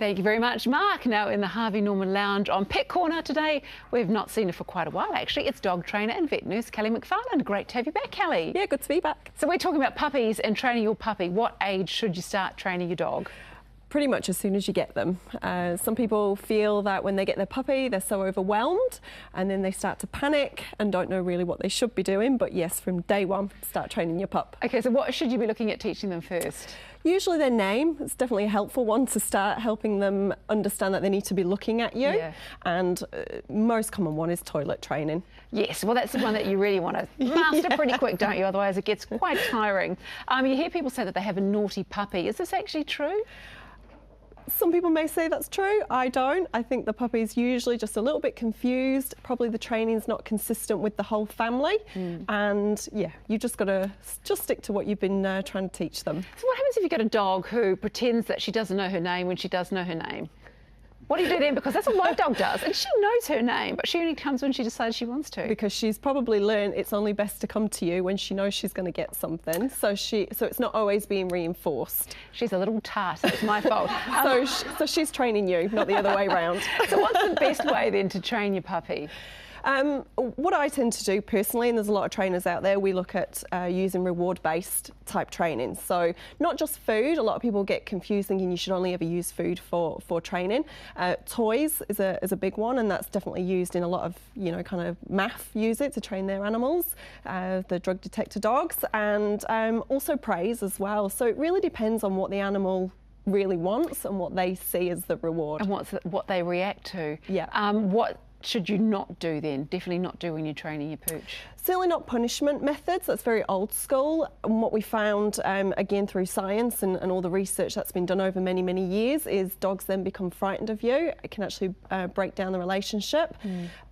Thank you very much, Mark. Now in the Harvey Norman Lounge on Pet Corner today, we've not seen her for quite a while actually. It's dog trainer and vet nurse Kelly McFarlane. Great to have you back, Kelly. Yeah, good to be back. So we're talking about puppies and training your puppy. What age should you start training your dog? Pretty much as soon as you get them. Some people feel that when they get their puppy, they're so overwhelmed and then they start to panic and don't know really what they should be doing. But yes, from day one, start training your pup. Okay, so what should you be looking at teaching them first? Usually their name. It's definitely a helpful one to start helping them understand that they need to be looking at you. Yeah. And most common one is toilet training. Yes, well that's the one that you really want to master pretty quick, don't you? Otherwise it gets quite tiring. You hear people say that they have a naughty puppy. Is this actually true? Some people may say that's true. I don't. I think the puppy's usually just a little bit confused. Probably the training's not consistent with the whole family. And yeah, you just got to stick to what you've been trying to teach them. So what happens if you've got a dog who pretends that she doesn't know her name when she does know her name? What do you do then? Because that's what my dog does, and she knows her name, but she only comes when she decides she wants to. Because she's probably learned it's only best to come to you when she knows she's going to get something. So it's not always being reinforced. She's a little tart. It's my fault. So she's training you, not the other way around. So what's the best way then to train your puppy? What I tend to do personally, and there's a lot of trainers out there, we look at using reward-based type training. So not just food. A lot of people get confused thinking you should only ever use food for training. Toys is a big one, and that's definitely used in a lot of, kind of math use it to train their animals, the drug detector dogs, and also praise as well. So it really depends on what the animal really wants and what they see as the reward. And what they react to. Yeah. What should you not do then? Definitely not do when you're training your pooch. Certainly not punishment methods. That's very old school. And what we found, again, through science and all the research that's been done over many, many years, is dogs then become frightened of you. It can actually break down the relationship.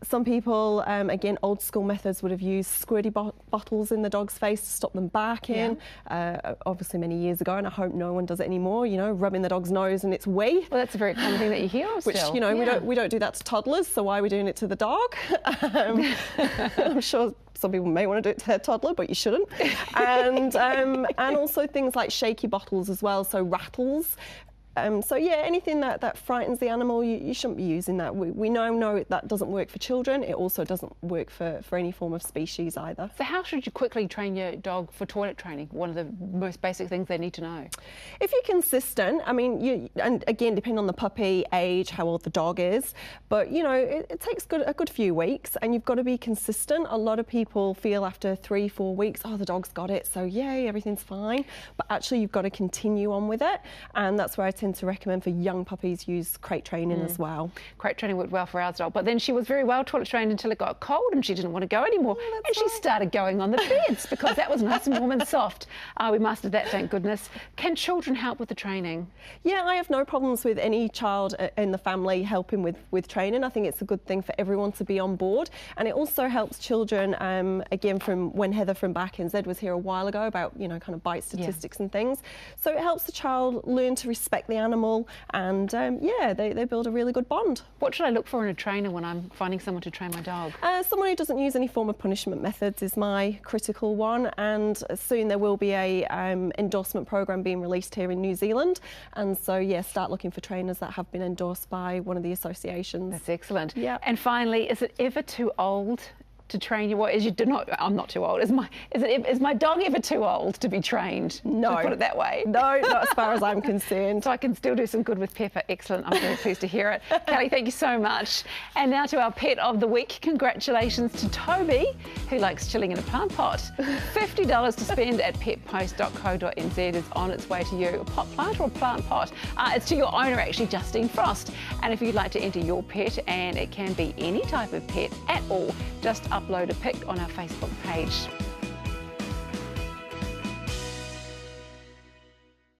Some people, again, old school methods would have used squirty bottles in the dog's face to stop them barking. Yeah. Obviously many years ago, and I hope no one does it anymore, rubbing the dog's nose and its wee. Well, that's a very common thing that you hear of which, still. we don't do that to toddlers, so why are we doing it to the dog? I'm sure some people may want to do it to their toddler, but you shouldn't. And also things like shaky bottles as well, so rattles. So yeah, anything that frightens the animal, you shouldn't be using that. We know that doesn't work for children. It also doesn't work for any form of species either. So how should you quickly train your dog for toilet training? One of the most basic things they need to know. If you're consistent, and again, depending on the puppy age, how old the dog is, but it takes a good few weeks, and you've got to be consistent. A lot of people feel after 3-4 weeks, oh, the dog's got it, so yay, everything's fine. But actually, you've got to continue on with it, and that's where I tend to recommend for young puppies use crate training as well. Crate training worked well for our dog, but then she was very well toilet trained until it got cold and she didn't want to go anymore. Oh, and she started going on the beds because that was nice and warm and soft. We mastered that, thank goodness. Can children help with the training? Yeah, I have no problems with any child in the family helping with training. I think it's a good thing for everyone to be on board, and it also helps children, again, from when Heather from Back and Zed was here a while ago about, kind of bite statistics and things. So it helps the child learn to respect the animal, and they build a really good bond. What should I look for in a trainer when I'm finding someone to train my dog? Someone who doesn't use any form of punishment methods is my critical one, and soon there will be a endorsement program being released here in New Zealand, and so yeah, start looking for trainers that have been endorsed by one of the associations. That's excellent. Yeah. And finally, is it ever too old to train you? I'm not too old. Is my dog ever too old to be trained? No. To put it that way. No, not as far as I'm concerned. So I can still do some good with Pepper. Excellent. I'm very pleased to hear it. Kelly, thank you so much. And now to our pet of the week. Congratulations to Toby, who likes chilling in a plant pot. $50 to spend at petpost.co.nz is on its way to you. A pot plant or a plant pot? It's to your owner, actually, Justine Frost. And if you'd like to enter your pet, and it can be any type of pet at all, just upload a pic on our Facebook page.